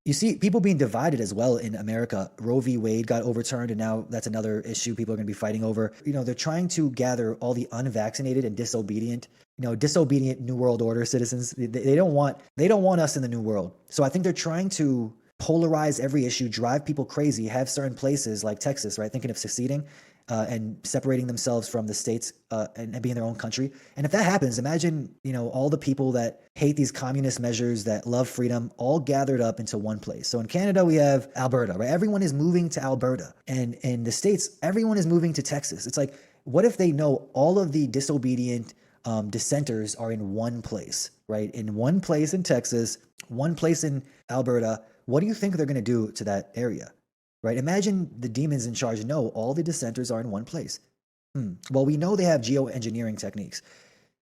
You see people being divided as well in America. Roe v. Wade got overturned, and now that's another issue people are going to be fighting over. They're trying to gather all the unvaccinated and disobedient, disobedient New World Order citizens. They don't want us in the New World. So I think they're trying to polarize every issue, drive people crazy, have certain places like Texas, right, thinking of seceding and separating themselves from the states and being their own country. And if that happens, imagine, all the people that hate these communist measures, that love freedom, all gathered up into one place. So in Canada, we have Alberta, right? Everyone is moving to Alberta. And in the States, everyone is moving to Texas. It's like, what if they know all of the disobedient dissenters are in one place, right? In one place in Texas, one place in Alberta. What do you think they're going to do to that area? Right? Imagine the demons in charge know all the dissenters are in one place. Well, we know they have geoengineering techniques.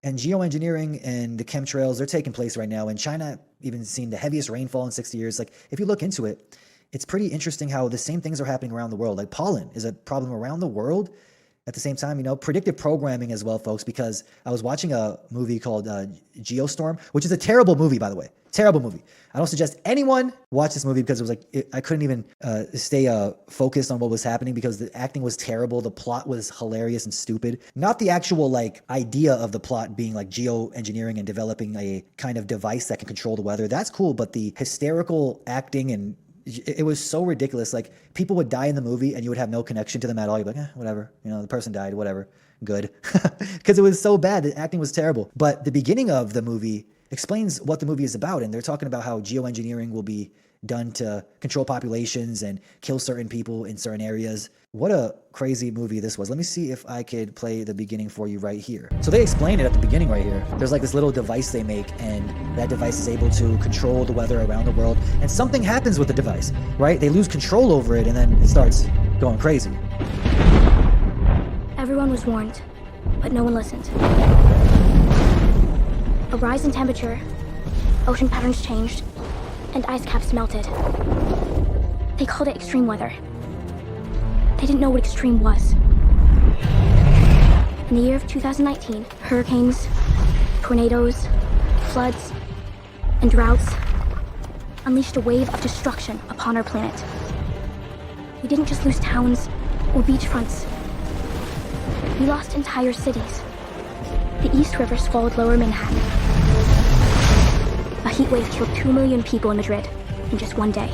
And geoengineering and the chemtrails, they're taking place right now. And China even seen the heaviest rainfall in 60 years. Like, if you look into it, it's pretty interesting how the same things are happening around the world. Like, pollen is a problem around the world. At the same time, predictive programming as well, folks, because I was watching a movie called Geostorm, which is a terrible movie, by the way. Terrible movie. I don't suggest anyone watch this movie because it was I couldn't even stay focused on what was happening because the acting was terrible. The plot was hilarious and stupid. Not the actual idea of the plot being geoengineering and developing a kind of device that can control the weather. That's cool, but the hysterical acting and it was so ridiculous. Like, people would die in the movie and you would have no connection to them at all. You'd be like, whatever. The person died, whatever. Good. Because it was so bad. The acting was terrible. But the beginning of the movie explains what the movie is about. And they're talking about how geoengineering will be done to control populations and kill certain people in certain areas. What a crazy movie this was. Let me see if I could play the beginning for you right here. So they explain it at the beginning right here. There's this little device they make, and that device is able to control the weather around the world. And something happens with the device, right? They lose control over it, and then it starts going crazy. Everyone was warned, but no one listened. A rise in temperature, ocean patterns changed, and ice caps melted. They called it extreme weather. They didn't know what extreme was. In the year of 2019, hurricanes, tornadoes, floods, and droughts unleashed a wave of destruction upon our planet. We didn't just lose towns or beachfronts. We lost entire cities. The East River swallowed Lower Manhattan. A heat wave killed 2 million people in Madrid in just one day.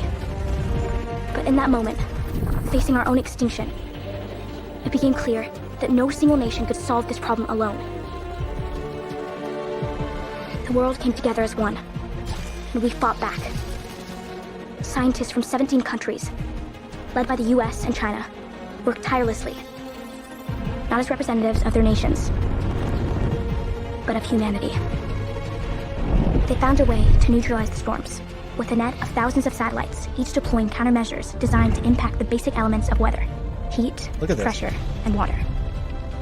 But in that moment, facing our own extinction, it became clear that no single nation could solve this problem alone. The world came together as one, and we fought back. Scientists from 17 countries, led by the US and China, worked tirelessly, not as representatives of their nations, but of humanity. They found a way to neutralize the storms, with a net of thousands of satellites, each deploying countermeasures designed to impact the basic elements of weather: heat, pressure, and water,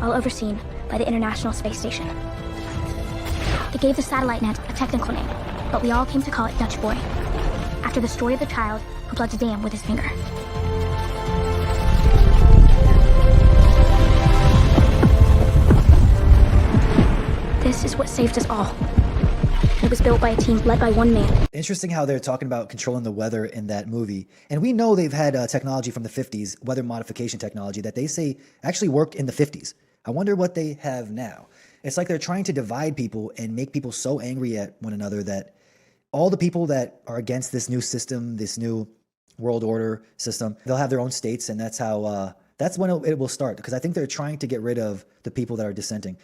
all overseen by the International Space Station. They gave the satellite net a technical name, but we all came to call it Dutch Boy, after the story of the child who plugged a dam with his finger. This is what saved us all. It was built by a team led by one man. Interesting how they're talking about controlling the weather in that movie. And we know they've had technology from the 50s, weather modification technology, that they say actually worked in the 50s. I wonder what they have now. It's like they're trying to divide people and make people so angry at one another that all the people that are against this new system, this new world order system, they'll have their own states, and that's how that's when it will start. Because I think they're trying to get rid of the people that are dissenting.